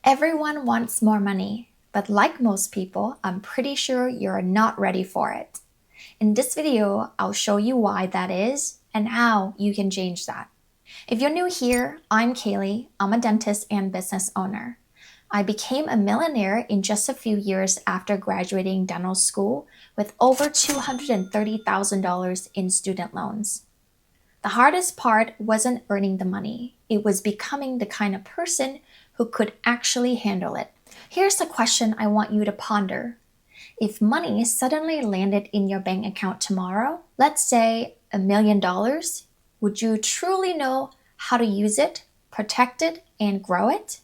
Everyone wants more money, but like most people, I'm pretty sure you're not ready for it. In this video, I'll show you why that is and how you can change that. If you're new here, I'm Kaylee. I'm a dentist and business owner. I became a millionaire in just a few years after graduating dental school with over $230,000 in student loans. The hardest part wasn't earning the money. It was becoming the kind of person who could actually handle it. Here's the question I want you to ponder. If money suddenly landed in your bank account tomorrow, let's say $1 million, would you truly know how to use it, protect it, and grow it?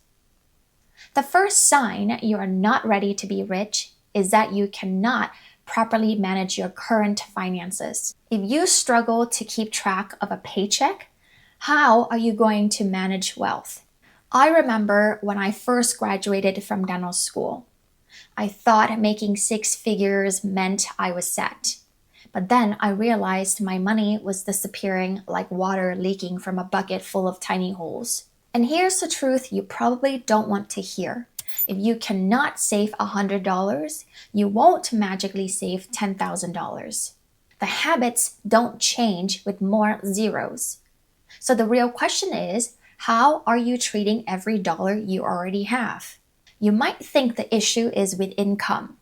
The first sign you are not ready to be rich is that you cannot properly manage your current finances. If you struggle to keep track of a paycheck, how are you going to manage wealth? I remember when I first graduated from dental school. I thought making six figures meant I was set. But then I realized my money was disappearing like water leaking from a bucket full of tiny holes. And here's the truth you probably don't want to hear. If you cannot save $100, you won't magically save $10,000. The habits don't change with more zeros. So the real question is, how are you treating every dollar you already have? You might think the issue is with income,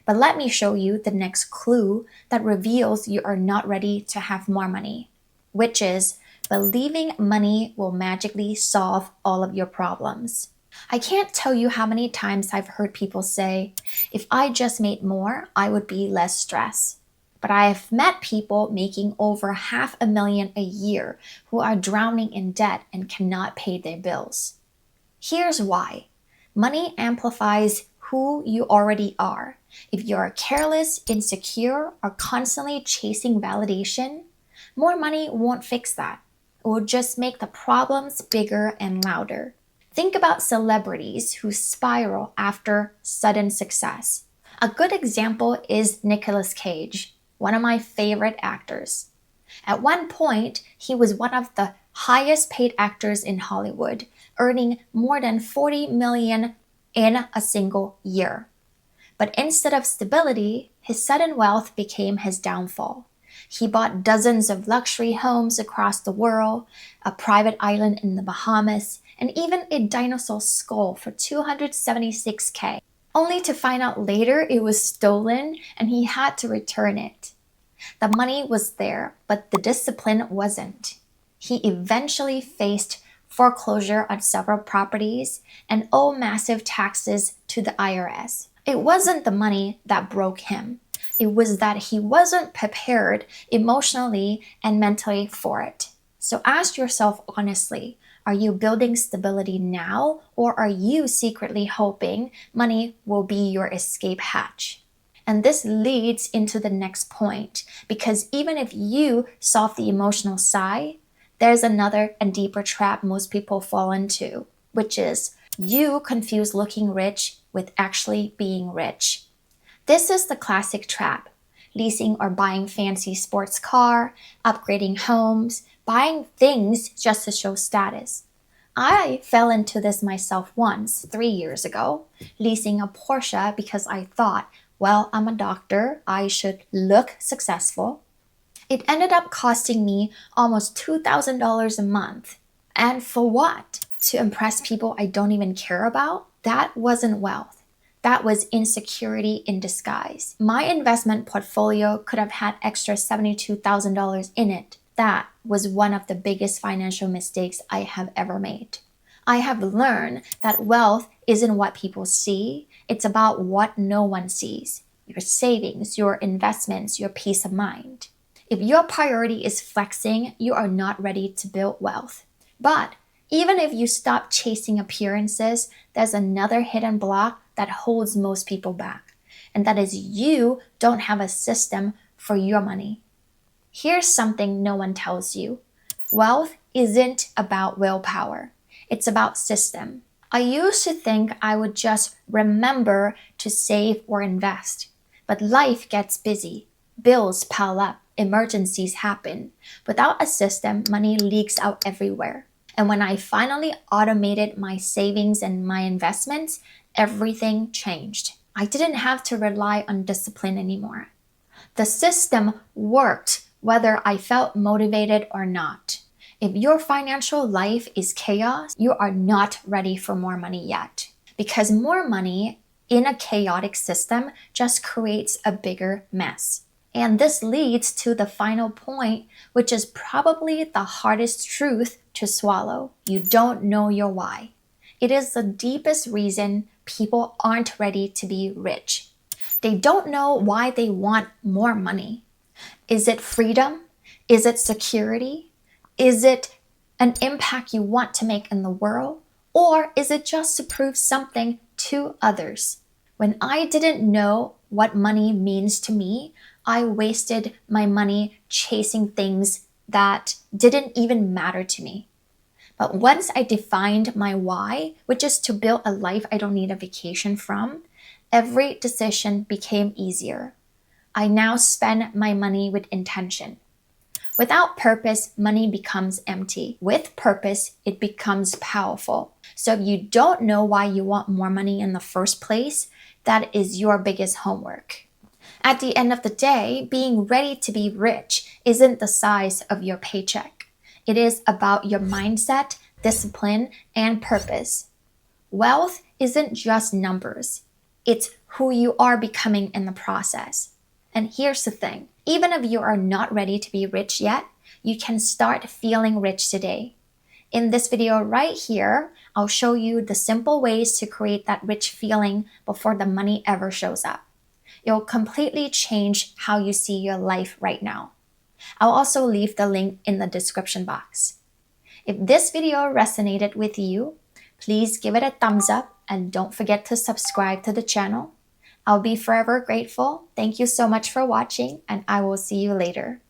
but let me show you the next clue that reveals you are not ready to have more money, which is believing money will magically solve all of your problems. I can't tell you how many times I've heard people say, if I just made more, I would be less stressed. But I have met people making over $500,000 a year who are drowning in debt and cannot pay their bills. Here's why. Money amplifies who you already are. If you're careless, insecure, or constantly chasing validation, more money won't fix that. It will just make the problems bigger and louder. Think about celebrities who spiral after sudden success. A good example is Nicolas Cage, one of my favorite actors. At one point, he was one of the highest paid actors in Hollywood, earning more than $40 million in a single year. But instead of stability, his sudden wealth became his downfall. He bought dozens of luxury homes across the world, a private island in the Bahamas, and even a dinosaur skull for $276K, only to find out later it was stolen and he had to return it. The money was there, but the discipline wasn't. He eventually faced foreclosure on several properties and owed massive taxes to the IRS. It wasn't the money that broke him. It was that he wasn't prepared emotionally and mentally for it. So ask yourself honestly, are you building stability now, or are you secretly hoping money will be your escape hatch? And this leads into the next point, because even if you solve the emotional side, there's another and deeper trap most people fall into, which is you confuse looking rich with actually being rich. This is the classic trap. Leasing or buying fancy sports car, upgrading homes, buying things just to show status. I fell into this myself once, 3 years ago, leasing a Porsche because I thought, well, I'm a doctor, I should look successful. It ended up costing me almost $2,000 a month. And for what? To impress people I don't even care about? That wasn't wealth. That was insecurity in disguise. My investment portfolio could have had extra $72,000 in it. That was one of the biggest financial mistakes I have ever made. I have learned that wealth isn't what people see. It's about what no one sees. Your savings, your investments, your peace of mind. If your priority is flexing, you are not ready to build wealth. But even if you stop chasing appearances, there's another hidden block that holds most people back. And that is you don't have a system for your money. Here's something no one tells you. Wealth isn't about willpower. It's about system. I used to think I would just remember to save or invest. But life gets busy. Bills pile up. Emergencies happen. Without a system, money leaks out everywhere. And when I finally automated my savings and my investments, everything changed. I didn't have to rely on discipline anymore. The system worked whether I felt motivated or not. If your financial life is chaos, you are not ready for more money yet. Because more money in a chaotic system just creates a bigger mess. And this leads to the final point, which is probably the hardest truth to swallow. You don't know your why. It is the deepest reason people aren't ready to be rich. They don't know why they want more money. Is it freedom? Is it security? Is it an impact you want to make in the world? Or is it just to prove something to others? When I didn't know what money means to me, I wasted my money chasing things that didn't even matter to me. But once I defined my why, which is to build a life I don't need a vacation from, every decision became easier. I now spend my money with intention. Without purpose, money becomes empty. With purpose, it becomes powerful. So if you don't know why you want more money in the first place, that is your biggest homework. At the end of the day, being ready to be rich isn't the size of your paycheck. It is about your mindset, discipline, and purpose. Wealth isn't just numbers. It's who you are becoming in the process. And here's the thing. Even if you are not ready to be rich yet, you can start feeling rich today. In this video right here, I'll show you the simple ways to create that rich feeling before the money ever shows up. It'll completely change how you see your life right now. I'll also leave the link in the description box. If this video resonated with you, please give it a thumbs up and don't forget to subscribe to the channel. I'll be forever grateful. Thank you so much for watching, and I will see you later.